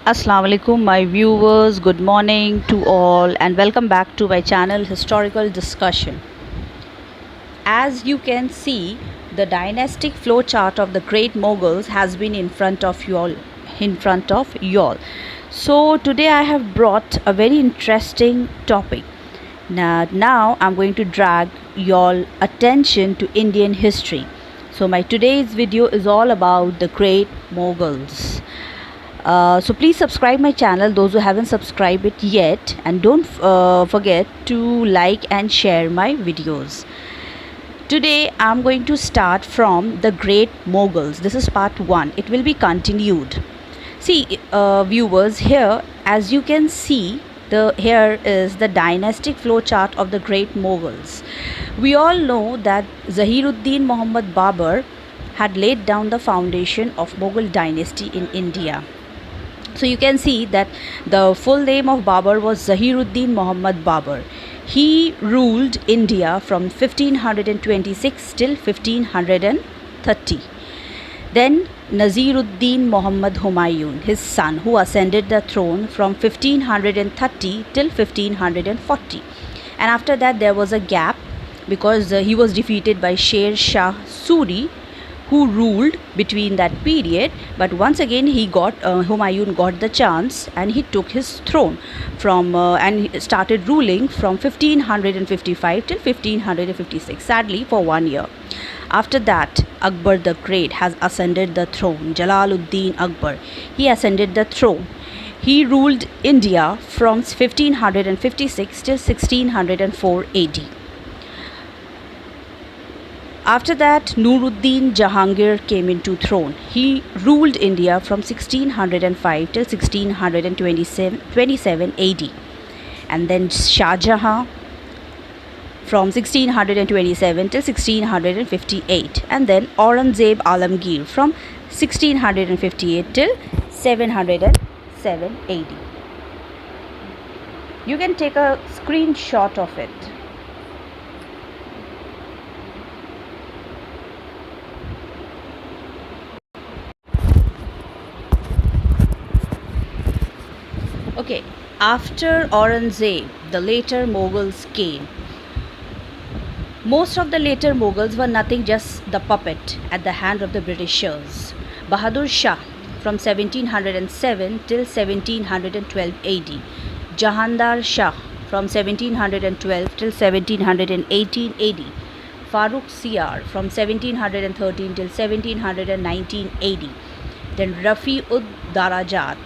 Assalamu alaikum my viewers, good morning to all and welcome back to my channel Historical Discussion. As you can see, the dynastic flow chart of the great Mughals has been in front of you all. So today I have brought a very interesting topic. Now I'm going to drag your attention to Indian history. So my today's video is all about the great Mughals. So please subscribe my channel, those who haven't subscribed it yet, and don't forget to like and share my videos. Today I'm going to start from the great Mughals. This is part 1. It will be continued. See viewers, here as you can see, here is the dynastic flow chart of the great Mughals. We all know that Zahiruddin Muhammad Babur had laid down the foundation of Mughal dynasty in India. So you can see that the full name of Babur was Zahiruddin Muhammad Babur. He ruled India from 1526 till 1530. Then Naseeruddin Muhammad Humayun, his son, who ascended the throne from 1530 till 1540. And after that there was a gap because he was defeated by Sher Shah Suri, who ruled between that period, but once again Humayun got the chance and he took his throne and he started ruling from 1555 till 1556, sadly for 1 year. After that, Akbar the Great has ascended the throne. Jalaluddin Akbar, he ascended the throne. He ruled India from 1556 till 1604 AD. After that, Nuruddin Jahangir came into throne. He ruled India from 1605 till 1627 AD. And then Shah Jahan from 1627 till 1658. And then Aurangzeb Alamgir from 1658 till 707 AD. You can take a screenshot of it. Okay, after Aurangzeb, the later Mughals came. Most of the later Mughals were nothing just the puppet at the hand of the Britishers. Bahadur Shah from 1707 till 1712 AD. Jahandar Shah from 1712 till 1718 AD. Farooq Siyar from 1713 till 1719 AD. Then Rafi ud Darajat.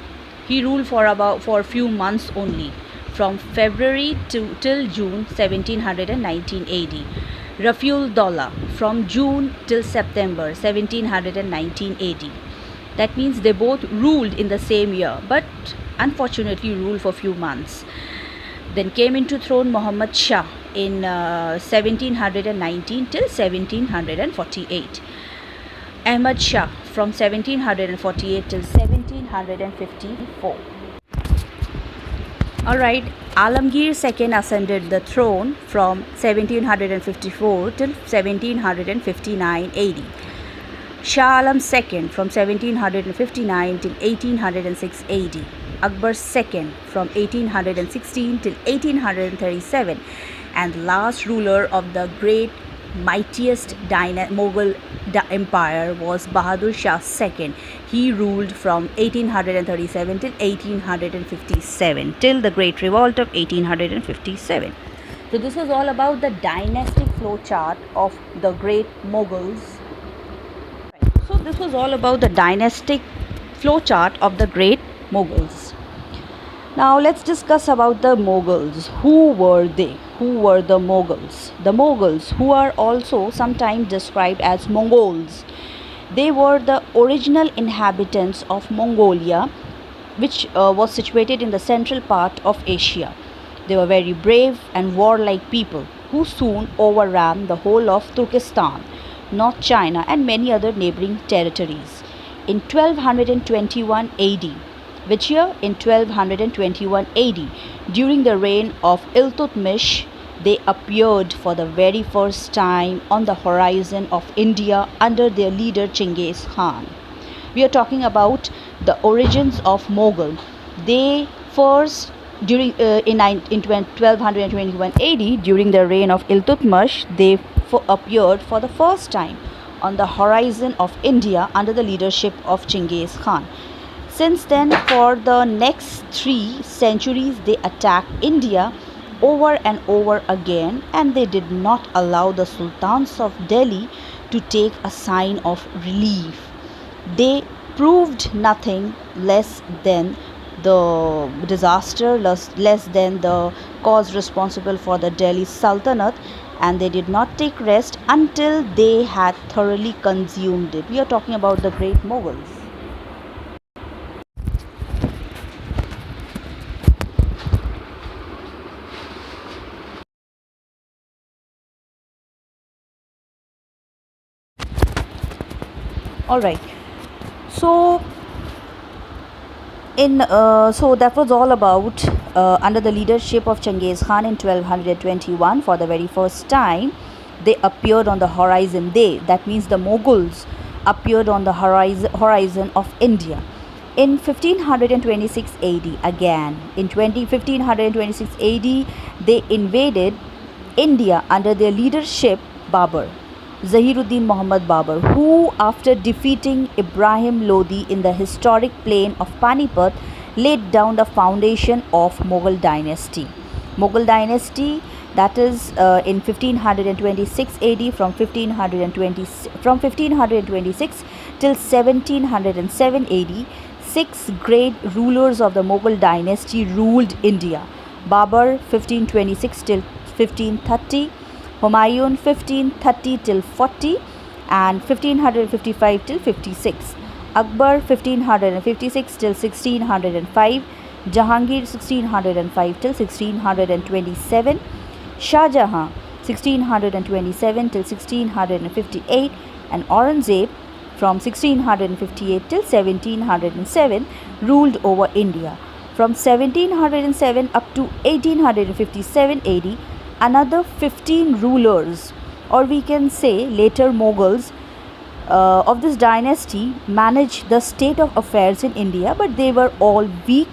He ruled for a few months only, from February till June 1719 AD. Rafiul Dawla from June till September 1719 AD. That means they both ruled in the same year, but unfortunately ruled for few months. Then came into throne Muhammad Shah in 1719 till 1748. Ahmad Shah from 1748 till 1754. Alright, Alamgir II ascended the throne from 1754 till 1759 AD. Shah Alam II from 1759 till 1806 AD. Akbar II from 1816 till 1837. And last ruler of the great mightiest Mughal empire was Bahadur Shah II. He ruled from 1837 till 1857, till the Great Revolt of 1857. So this was all about the dynastic flow chart of the great Mughals. So this was all about the dynastic flow chart of the great Mughals. Now let's discuss about the Mughals. Who were they? Who were the Mughals? The Mughals, who are also sometimes described as Mongols, they were the original inhabitants of Mongolia, which was situated in the central part of Asia. They were very brave and warlike people who soon overran the whole of Turkestan, North China and many other neighboring territories. In 1221 AD, which year? In 1221 AD, during the reign of Iltutmish, they appeared for the very first time on the horizon of India under their leader Chinggis Khan. We are talking about the origins of Mughal. They first during in 1221 AD, during the reign of Iltutmish, they appeared for the first time on the horizon of India under the leadership of Genghis Khan. Since then, for the next 3 centuries, they attacked India over and over again, and they did not allow the sultans of Delhi to take a sign of relief. They proved nothing less than the disaster, less than the cause responsible for the Delhi Sultanate, and they did not take rest until they had thoroughly consumed it. We are talking about the great Mughals. All right. So so that was all about under the leadership of Genghis Khan in 1221. For the very first time, they appeared on the horizon. That means the Mughals, appeared on the horizon of India. In 1526 AD, again in 1526 AD, they invaded India under their leadership Babur, Zahiruddin Muhammad Babur, who, after defeating Ibrahim Lodi in the historic plain of Panipat, laid down the foundation of Mughal dynasty. Mughal dynasty, that is in 1526 AD, from 1526 till 1707 AD, 6 great rulers of the Mughal dynasty ruled India. Babur 1526 till 1530, Humayun 1530 till 40, and 1555 till 56. Akbar 1556 till 1605, Jahangir 1605 till 1627, Shah Jahan 1627 till 1658, and Aurangzeb from 1658 till 1707 ruled over India. From 1707 up to 1857 AD, another 15 rulers, or we can say later Mughals, of this dynasty managed the state of affairs in India, but they were all weak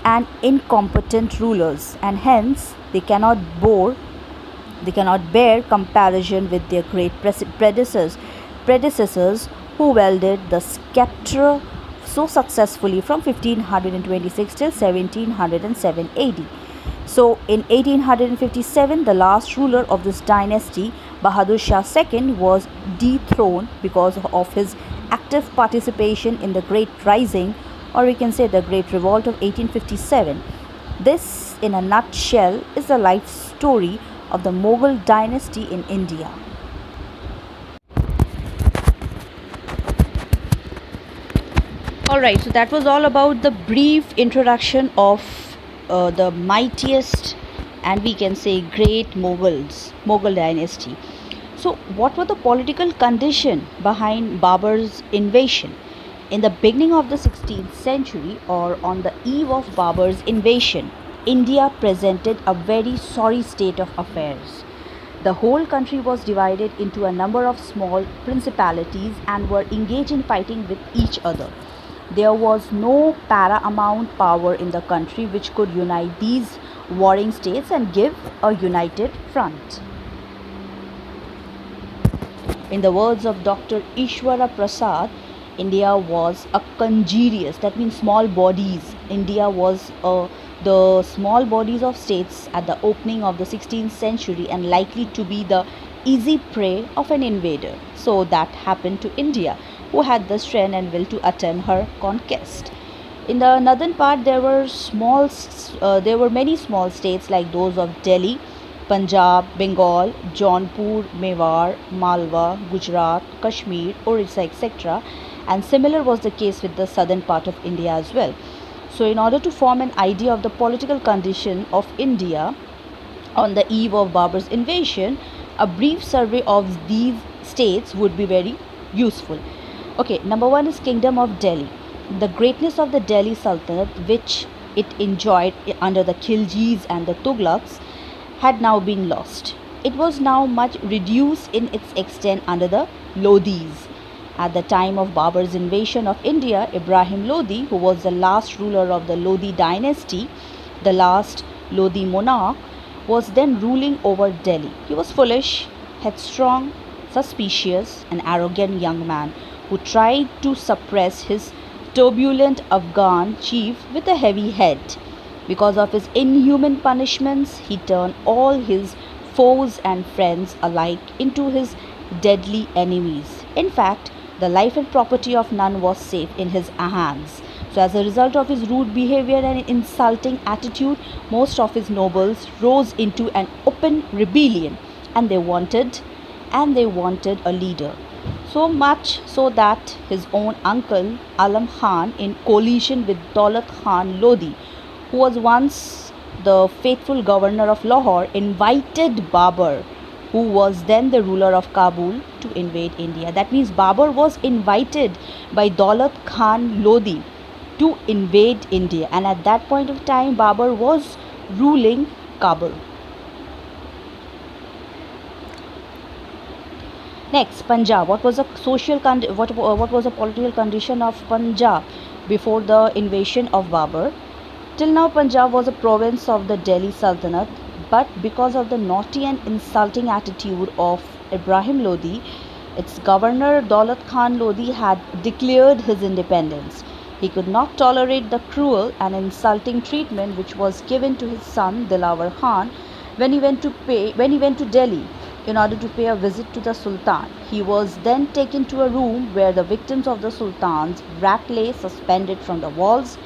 and incompetent rulers, and hence they cannot bear comparison with their great predecessors who wielded the sceptre so successfully from 1526 till 1707 AD. So in 1857, the last ruler of this dynasty, Bahadur Shah II, was dethroned because of his active participation in the Great Rising, or we can say the Great Revolt of 1857. This, in a nutshell, is the life story of the Mughal dynasty in India. Alright, so that was all about the brief introduction of the mightiest and we can say great Mughal dynasty. So what were the political condition behind Babur's invasion? In the beginning of the 16th century, or on the eve of Babur's invasion, India presented a very sorry state of affairs. The whole country was divided into a number of small principalities and were engaged in fighting with each other. There was no paramount power in the country which could unite these warring states and give a united front. In the words of Dr. Ishwara Prasad, India was a congeries, that means small bodies. India was the small bodies of states at the opening of the 16th century and likely to be the easy prey of an invader. So that happened to India, who had the strength and will to attempt her conquest. In the northern part, there were many small states like those of Delhi, Punjab, Bengal, Jaunpur, Mewar, Malwa, Gujarat, Kashmir, Orissa, etc. And similar was the case with the southern part of India as well. So in order to form an idea of the political condition of India on the eve of Babur's invasion, a brief survey of these states would be very useful. Okay, number one is Kingdom of Delhi. The greatness of the Delhi Sultanate, which it enjoyed under the Khiljis and the Tughlaqs, had now been lost. It was now much reduced in its extent under the Lodis. At the time of Babur's invasion of India, Ibrahim Lodi, who was the last ruler of the Lodi dynasty, the last Lodi monarch, was then ruling over Delhi. He was foolish, headstrong, suspicious, and arrogant young man who tried to suppress his turbulent Afghan chief with a heavy head. Because of his inhuman punishments, he turned all his foes and friends alike into his deadly enemies. In fact, the life and property of none was safe in his hands. So, as a result of his rude behavior and insulting attitude, most of his nobles rose into an open rebellion, and they wanted a leader. So much so that his own uncle Alam Khan, in coalition with Daulat Khan Lodi, who was once the faithful governor of Lahore, invited Babur, who was then the ruler of Kabul, to invade India. That means Babur was invited by Daulat Khan Lodi to invade India, and at that point of time Babur was ruling Kabul. Next, Punjab. What was what was the political condition of Punjab before the invasion of Babur? Till now, Punjab was a province of the Delhi Sultanate, but because of the naughty and insulting attitude of Ibrahim Lodi, its governor Daulat Khan Lodi had declared his independence. He could not tolerate the cruel and insulting treatment which was given to his son Dilawar Khan when he went to Delhi in order to pay a visit to the Sultan. He was then taken to a room where the victims of the Sultan's wrath lay suspended from the walls,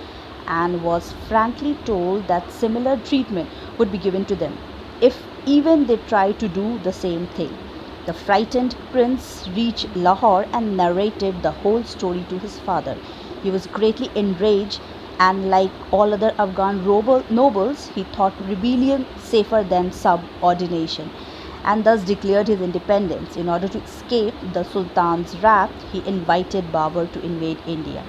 and was frankly told that similar treatment would be given to them if even they tried to do the same thing. The frightened prince reached Lahore and narrated the whole story to his father. He was greatly enraged, and like all other Afghan nobles, he thought rebellion safer than subordination, and thus declared his independence. In order to escape the Sultan's wrath, he invited Babur to invade India.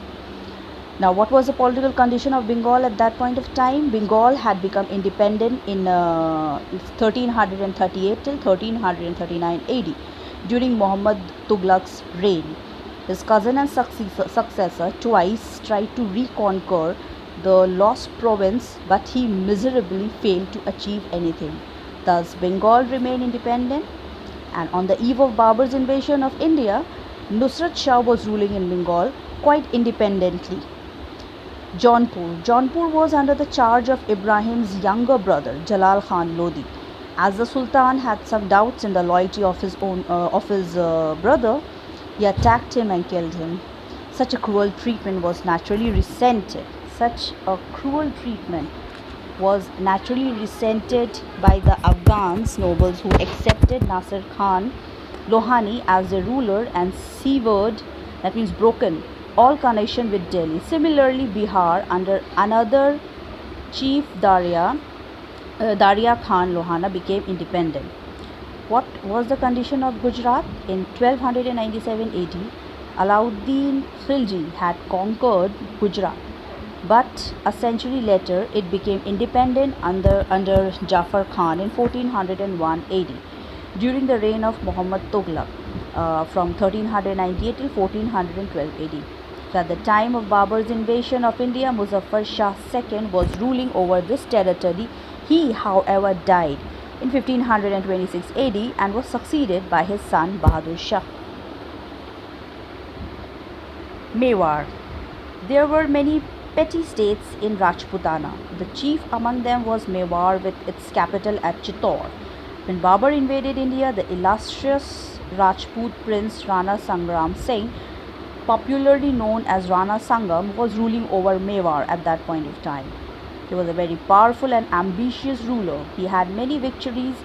Now, what was the political condition of Bengal at that point of time? Bengal had become independent in 1338 till 1339 AD during Muhammad Tughlaq's reign. His cousin and successor twice tried to reconquer the lost province, but he miserably failed to achieve anything. Thus, Bengal remained independent, and on the eve of Babur's invasion of India, Nusrat Shah was ruling in Bengal quite independently. Jaunpur was under the charge of Ibrahim's younger brother Jalal Khan Lodi. As the Sultan had some doubts in the loyalty of his brother, he attacked him and killed him. Such a cruel treatment was naturally resented. By the Afghans nobles, who accepted Nasir Khan Lohani as their ruler and severed, that means broken, all connection with Delhi. Similarly, Bihar, under another chief Daria Khan Lohana, became independent. What was the condition of Gujarat? In 1297 AD, Alauddin Khilji had conquered Gujarat, but a century later it became independent under Jafar Khan in 1401 AD during the reign of Muhammad Tughlaq from 1398 till 1412 AD. So at the time of Babur's invasion of India, Muzaffar Shah II was ruling over this territory. He, however, died in 1526 AD and was succeeded by his son Bahadur Shah. Mewar. There were many petty states in Rajputana. The chief among them was Mewar, with its capital at Chittor. When Babur invaded India, the illustrious Rajput prince Rana Sangram Singh, popularly known as Rana Sangam, was ruling over Mewar at that point of time. He was a very powerful and ambitious ruler. He had many victories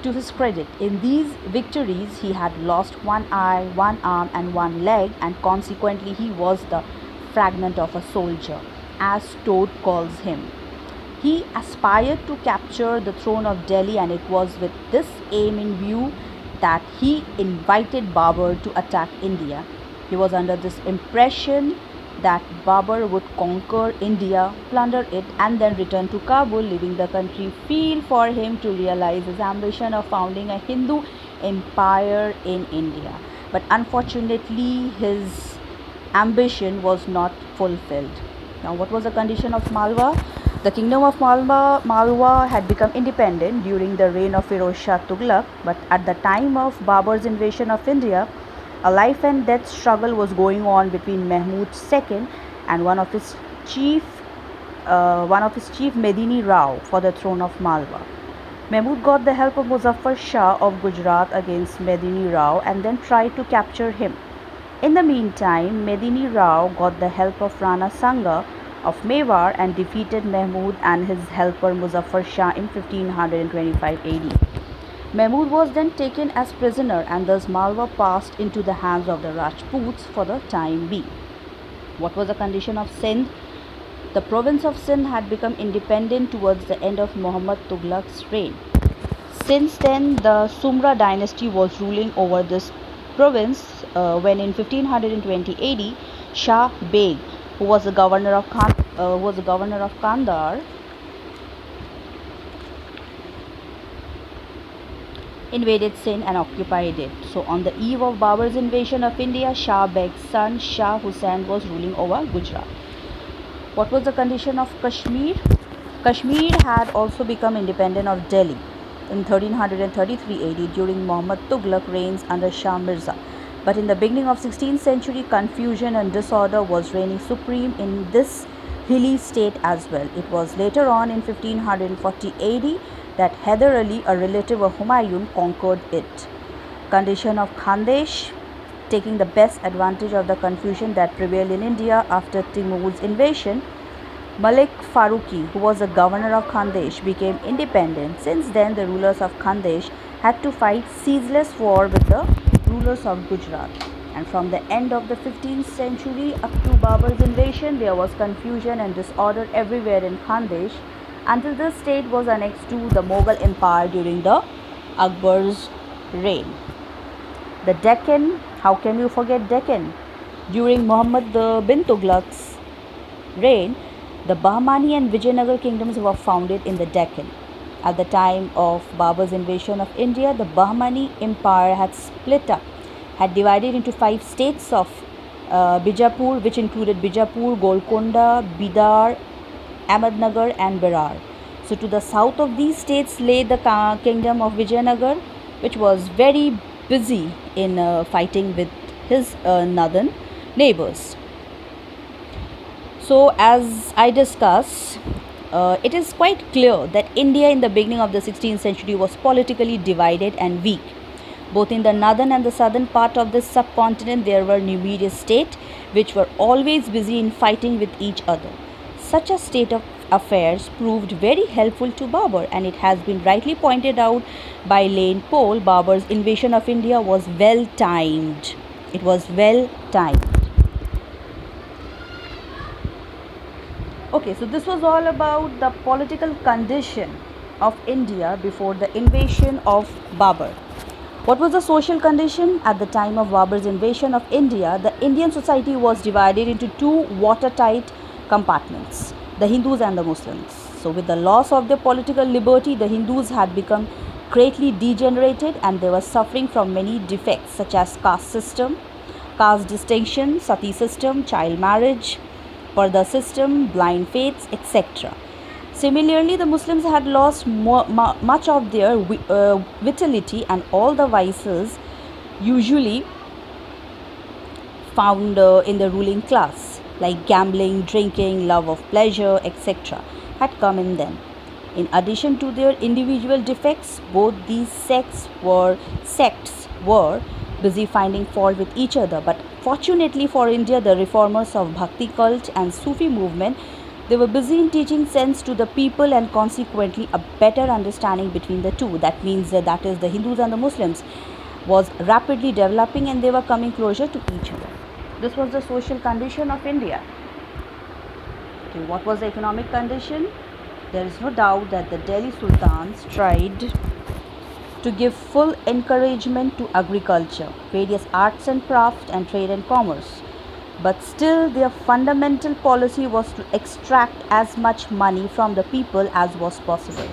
to his credit. In these victories, he had lost one eye, one arm, and one leg, and consequently, he was the fragment of a soldier, as Todd calls him. He aspired to capture the throne of Delhi, and it was with this aim in view that he invited Babur to attack India. He was under this impression that Babur would conquer India, plunder it, and then return to Kabul, leaving the country free for him to realize his ambition of founding a Hindu empire in India. but unfortunately his ambition was not fulfilled. Now, what was the condition of Malwa? The kingdom of Malwa had become independent during the reign of Firoz Shah Tughlaq, but at the time of Babur's invasion of India, a life and death struggle was going on between Mahmud II and one of his chief Medini Rao for the throne of Malwa. Mahmud got the help of Muzaffar Shah of Gujarat against Medini Rao and then tried to capture him. In the meantime, Medini Rao got the help of Rana Sanga of Mewar and defeated Mahmud and his helper Muzaffar Shah in 1525 AD. Mahmud was then taken as prisoner and thus Malwa passed into the hands of the Rajputs for the time being. What was the condition of Sindh? The province of Sindh had become independent towards the end of Muhammad Tughlaq's reign. Since then, the Sumra dynasty was ruling over this province when in 1520 AD, Shah Beg, who was the governor of Kandahar, invaded Sindh and occupied it. So, on the eve of Babur's invasion of India, Shah Beg's son Shah Hussain was ruling over Gujarat. What was the condition of Kashmir? Kashmir had also become independent of Delhi in 1333 AD during Muhammad Tughlaq reigns under Shah Mirza. But in the beginning of 16th century, confusion and disorder was reigning supreme in this hilly state as well. It was later on in 1540 AD that Hyder Ali, a relative of Humayun, conquered it. Condition of Khandesh. Taking the best advantage of the confusion that prevailed in India after Timur's invasion, Malik Faruqi, who was the governor of Khandesh, became independent. Since then, the rulers of Khandesh had to fight ceaseless war with the rulers of Gujarat. And from the end of the 15th century up to Babur's invasion, there was confusion and disorder everywhere in Khandesh until the state was annexed to the Mughal Empire during the Akbar's reign. The Deccan, how can you forget Deccan? During Muhammad bin Tughlaq's reign, the Bahmani and Vijayanagar kingdoms were founded in the Deccan. At the time of Babur's invasion of India, the Bahmani Empire had split up, had divided into 5 states of Bijapur, which included Bijapur, Golconda, Bidar, Ahmednagar and Berar. So to the south of these states lay the kingdom of Vijayanagar, which was very busy in fighting with his northern neighbors. So as I discuss, it is quite clear that India in the beginning of the 16th century was politically divided and weak. Both in the northern and the southern part of this subcontinent, there were numerous states which were always busy in fighting with each other. Such a state of affairs proved very helpful to Babur, and it has been rightly pointed out by Lane Pole, Babur's invasion of India was well timed. It was well timed. Okay, so this was all about the political condition of India before the invasion of Babur. What was the social condition? At the time of Babur's invasion of India, the Indian society was divided into 2 watertight compartments, the Hindus and the Muslims. So with the loss of their political liberty, the Hindus had become greatly degenerated and they were suffering from many defects such as caste system, caste distinction, sati system, child marriage, parda system, blind faiths, etc. Similarly, the Muslims had lost much of their vitality and all the vices usually found in the ruling class, like gambling, drinking, love of pleasure, etc., had come in them. In addition to their individual defects, both these sects were busy finding fault with each other. But fortunately for India, the reformers of Bhakti cult and Sufi movement, they were busy in teaching sense to the people and consequently a better understanding between the two. That means that is the Hindus and the Muslims was rapidly developing and they were coming closer to each other. This was the social condition of India. Okay, what was the economic condition? There is no doubt that the Delhi Sultans tried to give full encouragement to agriculture, various arts and craft, and trade and commerce. But still, their fundamental policy was to extract as much money from the people as was possible.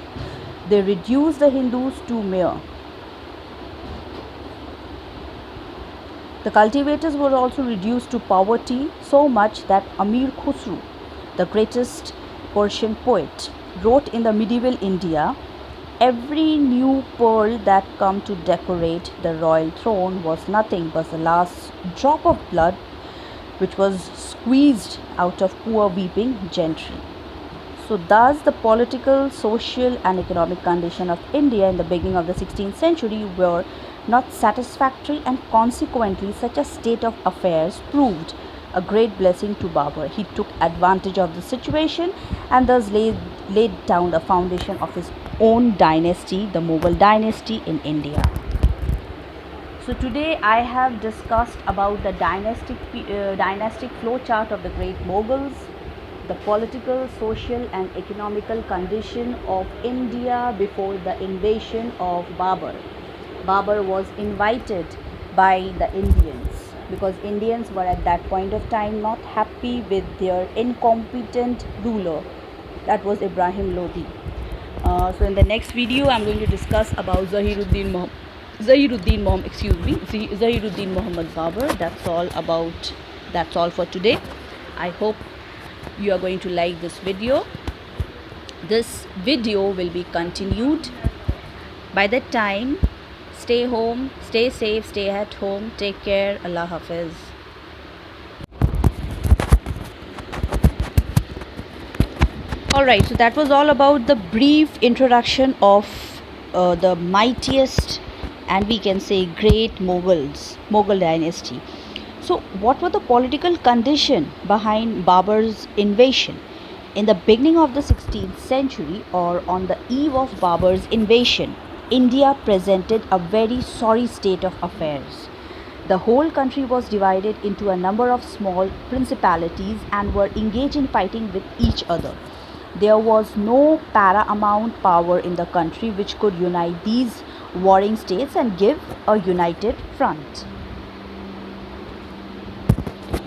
They reduced the Hindus to mere The cultivators were also reduced to poverty, so much that Amir Khusru, the greatest Persian poet, wrote in the medieval India, "Every new pearl that come to decorate the royal throne was nothing but the last drop of blood which was squeezed out of poor weeping gentry." So thus the political, social and economic condition of India in the beginning of the 16th century were not satisfactory, and consequently such a state of affairs proved a great blessing to Babur. He took advantage of the situation and thus laid down the foundation of his own dynasty, the Mughal dynasty in India. So today I have discussed about the dynastic flow chart of the great Mughals, the political, social and economical condition of India before the invasion of Babur. Babur was invited by the Indians because Indians were at that point of time not happy with their incompetent ruler, that was Ibrahim Lodi. So in the next video I'm going to discuss about Zahiruddin Muhammad Babur. That's all for today. I hope you are going to like this video. This video will be continued. By that time, stay home, stay safe, stay at home, take care. Allah Hafiz. Alright, so that was all about the brief introduction of the mightiest and we can say great Mughal dynasty. So what were the political condition behind Babur's invasion? In the beginning of the 16th century, or on the eve of Babur's invasion, India presented a very sorry state of affairs. The whole country was divided into a number of small principalities and were engaged in fighting with each other. There was no paramount power in the country which could unite these warring states and give a united front.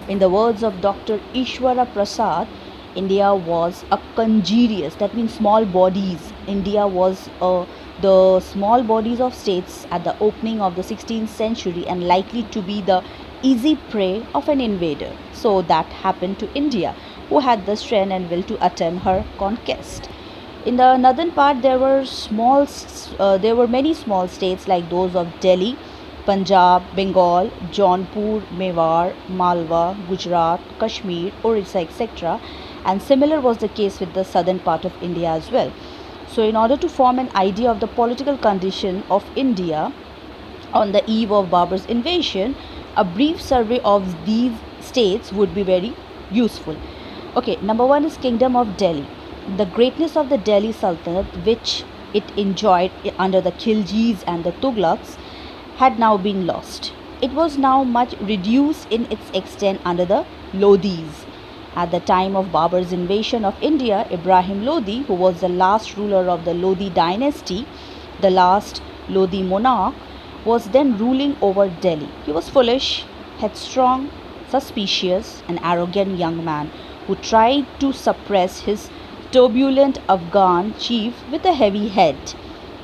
In the words of Dr. Ishwara Prasad, India was a congeries, that means small bodies. India was the small bodies of states at the opening of the 16th century and likely to be the easy prey of an invader. So that happened to India, who had the strength and will to attempt her conquest. In the northern part, there were many small states like those of Delhi, Punjab, Bengal, Jaunpur, Mewar, Malwa, Gujarat, Kashmir, Orissa, etc. And similar was the case with the southern part of India as well. So in order to form an idea of the political condition of India on the eve of Babur's invasion, a brief survey of these states would be very useful. Okay, number one is Kingdom of Delhi. The greatness of the Delhi Sultanate, which it enjoyed under the Khiljis and the Tughlaqs, had now been lost. It was now much reduced in its extent under the Lodis. At the time of Babur's invasion of India, Ibrahim Lodi, who was the last ruler of the Lodi dynasty, the last Lodi monarch, was then ruling over Delhi. He was foolish, headstrong, suspicious, and arrogant young man who tried to suppress his turbulent Afghan chief with a heavy head.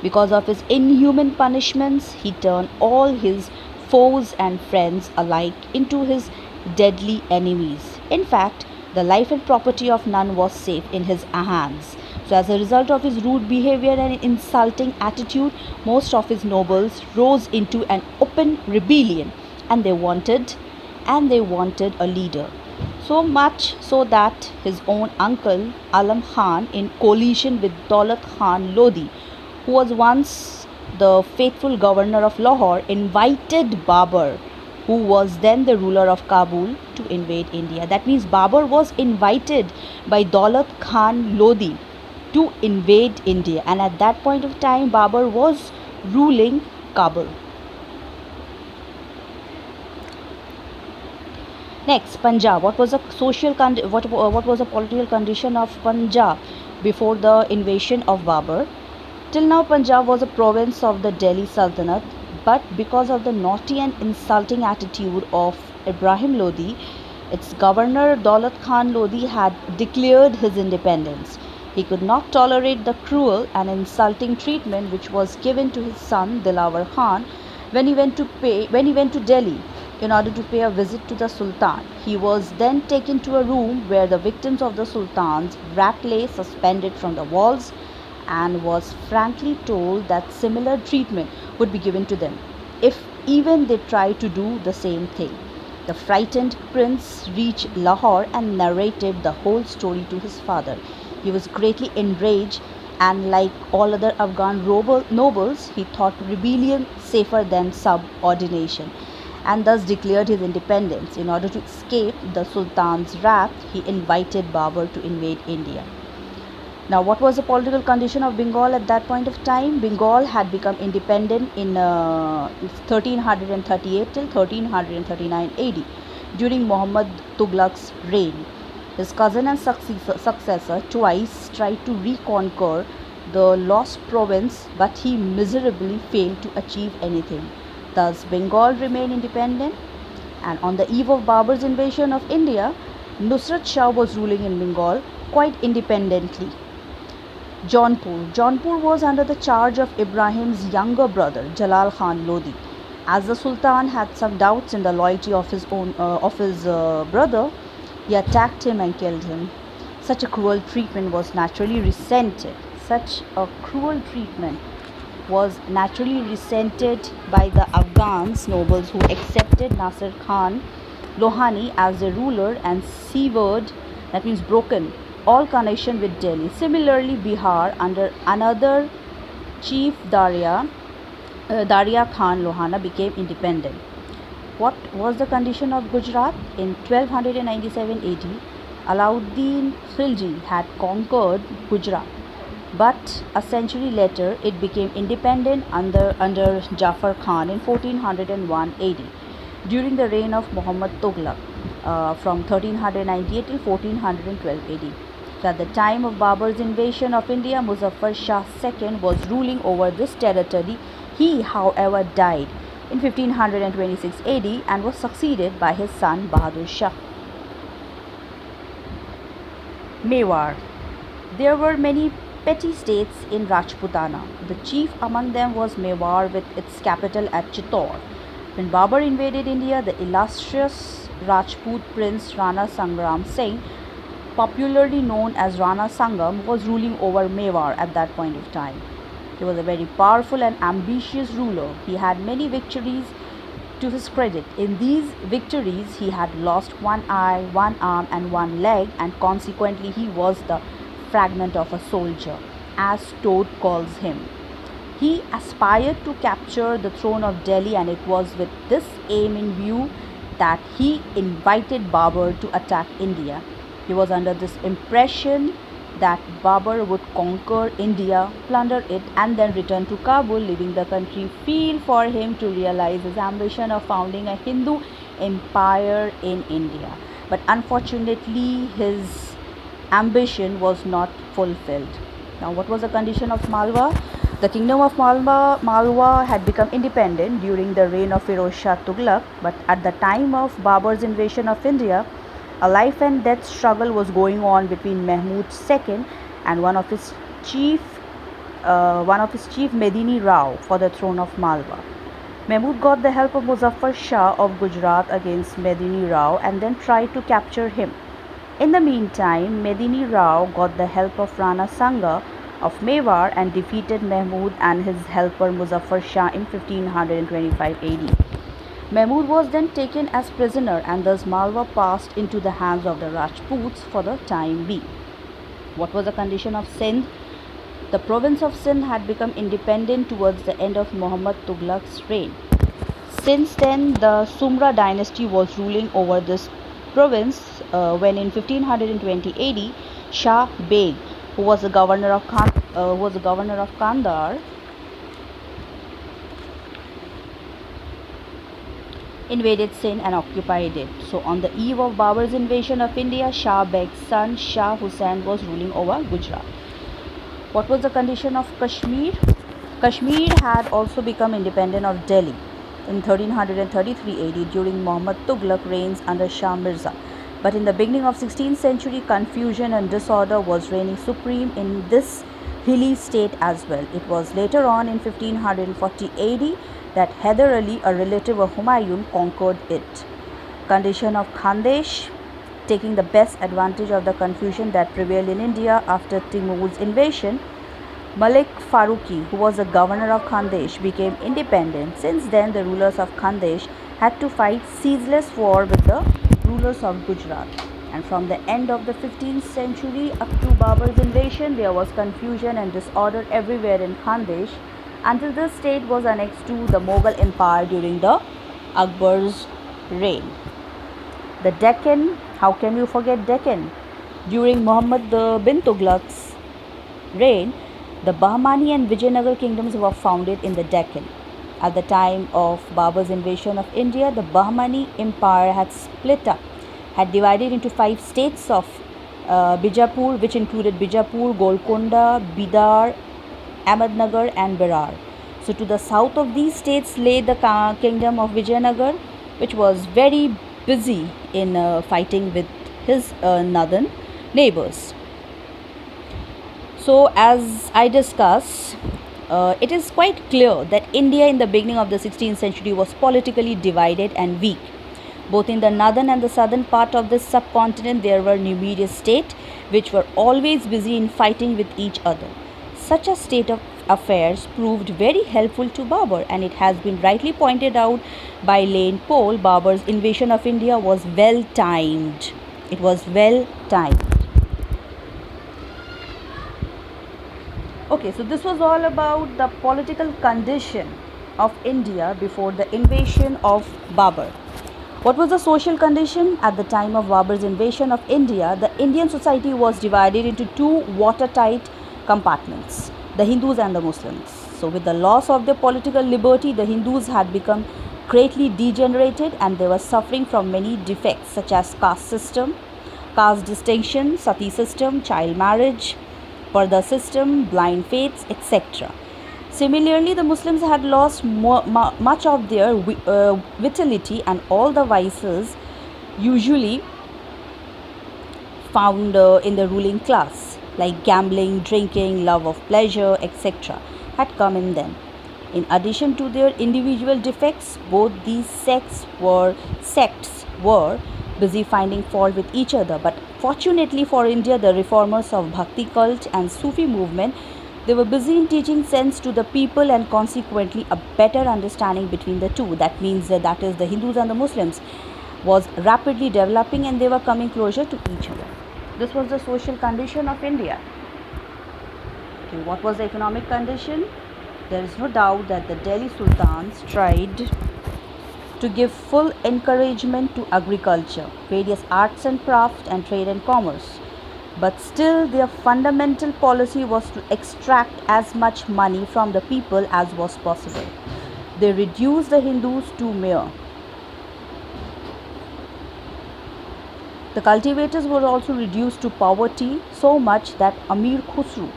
Because of his inhuman punishments, he turned all his foes and friends alike into his deadly enemies. In fact, the life and property of none was safe in his hands. So as a result of his rude behavior and insulting attitude, most of his nobles rose into an open rebellion, and they wanted a leader. So much so that his own uncle Alam Khan, in coalition with Daulat Khan Lodi, who was once the faithful governor of Lahore, invited Babur, who was then the ruler of Kabul, to invade India. That means Babur was invited by Daulat Khan Lodi to invade India, and at that point of time Babur was ruling Kabul. Next, Punjab. What was the political condition of Punjab before the invasion of Babur? Till now, Punjab was a province of the Delhi Sultanate, but because of the naughty and insulting attitude of Ibrahim Lodi, its governor Daulat Khan Lodi had declared his independence. He could not tolerate the cruel and insulting treatment which was given to his son Dilawar Khan when he went to Delhi. in order to pay a visit to the Sultan. He was then taken to a room where the victims of the Sultan's wrath lay suspended from the walls and was frankly told that similar treatment would be given to them if even they tried to do the same thing. The frightened prince reached Lahore and narrated the whole story to his father. He was greatly enraged, and like all other Afghan nobles, he thought rebellion safer than subordination, and thus declared his independence. In order to escape the Sultan's wrath, he invited Babur to invade India. Now, what was the political condition of Bengal at that point of time? Bengal had become independent in 1338 till 1339 AD during Muhammad Tughlaq's reign. His cousin and successor twice tried to reconquer the lost province, but he miserably failed to achieve anything. Thus, Bengal remained independent, and on the eve of Babur's invasion of India, Nusrat Shah was ruling in Bengal quite independently. Jaunpur was under the charge of Ibrahim's younger brother, Jalal Khan Lodi. As the Sultan had some doubts in the loyalty of his brother, he attacked him and killed him. Such a cruel treatment was naturally resented. By the Afghans nobles, who accepted Nasir Khan Lohani as their ruler and severed, that means broken, all connection with Delhi. Similarly, Bihar, under another chief Daria Khan Lohana, became independent. What was the condition of Gujarat? In 1297 AD, Alauddin Khilji had conquered Gujarat, but a century later it became independent under Jafar Khan in 1401 AD during the reign of Muhammad Tughlaq from 1398 till 1412 AD. So at the time of Babur's invasion of India, Muzaffar Shah II was ruling over this territory. He, however, died in 1526 AD and was succeeded by his son Bahadur Shah. Mewar. There were many petty states in Rajputana. The chief among them was Mewar, with its capital at Chittor. When Babur invaded India, the illustrious Rajput prince Rana Sangram Singh, popularly known as Rana Sangam, was ruling over Mewar at that point of time. He was a very powerful and ambitious ruler. He had many victories to his credit. In these victories, he had lost one eye, one arm, and one leg, and consequently, he was the fragment of a soldier, as Todd calls him. He aspired to capture the throne of Delhi, and it was with this aim in view that he invited Babur to attack India. He was under this impression that Babur would conquer India, plunder it, and then return to Kabul, leaving the country free for him to realize his ambition of founding a Hindu empire in India. But unfortunately, his ambition was not fulfilled. Now, what was the condition of Malwa? The kingdom of Malwa had become independent during the reign of Firoz Shah Tughlaq, but at the time of Babur's invasion of India, a life and death struggle was going on between Mahmud II and one of his chief Medini Rao for the throne of Malwa. Mahmud got the help of Muzaffar Shah of Gujarat against Medini Rao and then tried to capture him. In the meantime, Medini Rao got the help of Rana Sanga of Mewar and defeated Mahmud and his helper Muzaffar Shah in 1525 AD. Mahmud was then taken as prisoner, and thus Malwa passed into the hands of the Rajputs for the time being. What was the condition of Sindh? The province of Sindh had become independent towards the end of Muhammad Tughlaq's reign. Since then, the Sumra dynasty was ruling over this province when in 1520 AD, Shah Beg, who was the governor of Kandahar, invaded Sindh and occupied it. So on the eve of Babur's invasion of India, Shah Beg's son Shah Hussain was ruling over Gujarat. What was the condition of Kashmir? Kashmir had also become independent of Delhi in 1333 AD during Muhammad Tughlaq reigns under Shah Mirza. But in the beginning of 16th century, confusion and disorder was reigning supreme in this hilly state as well. It was later on in 1540 AD that Hyder Ali, a relative of Humayun, conquered it. Condition of Khandesh: taking the best advantage of the confusion that prevailed in India after Timur's invasion, Malik Faruqi, who was the governor of Khandesh, became independent. Since then, the rulers of Khandesh had to fight ceaseless war with the rulers of Gujarat. And from the end of the 15th century up to Babur's invasion, there was confusion and disorder everywhere in Khandesh until the state was annexed to the Mughal Empire during the Akbar's reign. The Deccan, how can you forget Deccan? During Muhammad bin Tughlaq's reign, the Bahmani and Vijayanagar kingdoms were founded in the Deccan. At the time of Babur's invasion of India, the Bahmani Empire had split up, had divided into 5 states of Bijapur, which included Bijapur, Golconda, Bidar, Ahmednagar and Berar. So to the south of these states lay the kingdom of Vijayanagar, which was very busy in fighting with his northern neighbors. So as I discuss, it is quite clear that India in the beginning of the 16th century was politically divided and weak. Both in the northern and the southern part of this subcontinent, there were numerous states which were always busy in fighting with each other. Such a state of affairs proved very helpful to Babur, and it has been rightly pointed out by Lane Pole, Babur's invasion of India was well timed. It was well timed. Okay, so this was all about the political condition of India before the invasion of Babur. What was the social condition? At the time of Babur's invasion of India, the Indian society was divided into 2 watertight compartments, the Hindus and the Muslims. So with the loss of their political liberty, the Hindus had become greatly degenerated and they were suffering from many defects such as caste system, caste distinction, sati system, child marriage, Parda system, blind faiths, etc. Similarly, the Muslims had lost much of their vitality and all the vices usually found in the ruling class, like gambling, drinking, love of pleasure, etc., had come in them. In addition to their individual defects, both these sects were busy finding fault with each other. But fortunately for India, the reformers of Bhakti cult and Sufi movement, they were busy in teaching sense to the people and consequently a better understanding between the two. That means that is the Hindus and the Muslims was rapidly developing and they were coming closer to each other. This was the social condition of India. Okay, what was the economic condition? There is no doubt that the Delhi Sultans tried to give full encouragement to agriculture, various arts and craft, and trade and commerce. But still, their fundamental policy was to extract as much money from the people as was possible. They reduced the Hindus to mere. The cultivators were also reduced to poverty, so much that Amir Khusru,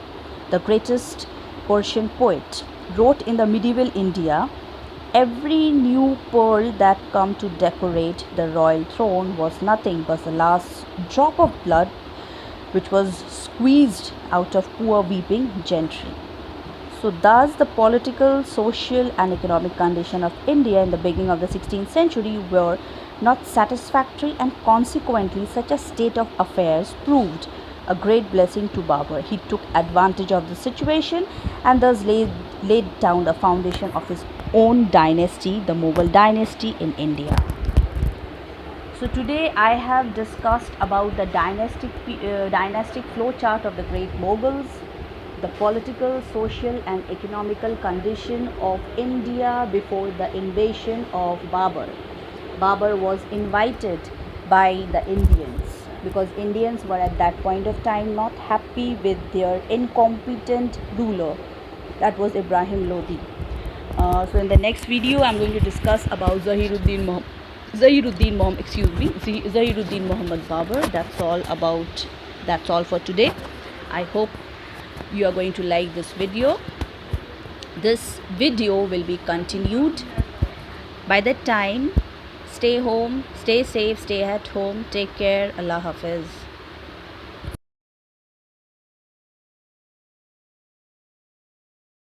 the greatest Persian poet, wrote in the medieval India, "Every new pearl that come to decorate the royal throne was nothing but the last drop of blood which was squeezed out of poor weeping gentry." So thus the political, social and economic condition of India in the beginning of the 16th century were not satisfactory, and consequently such a state of affairs proved a great blessing to Babur. He took advantage of the situation and thus laid down the foundation of his own dynasty, the Mughal dynasty in India. So today I have discussed about the dynastic flow chart of the great Mughals, the political, social and economical condition of India before the invasion of Babur. Babur was invited by the Indians because Indians were at that point of time not happy with their incompetent ruler, that was Ibrahim Lodi. So in the next video I'm going to discuss about Zahiruddin Muhammad Babur. That's all for today. I hope you are going to like this video. This video will be continued. By that time, stay home, stay safe, stay at home, take care. Allah Hafiz.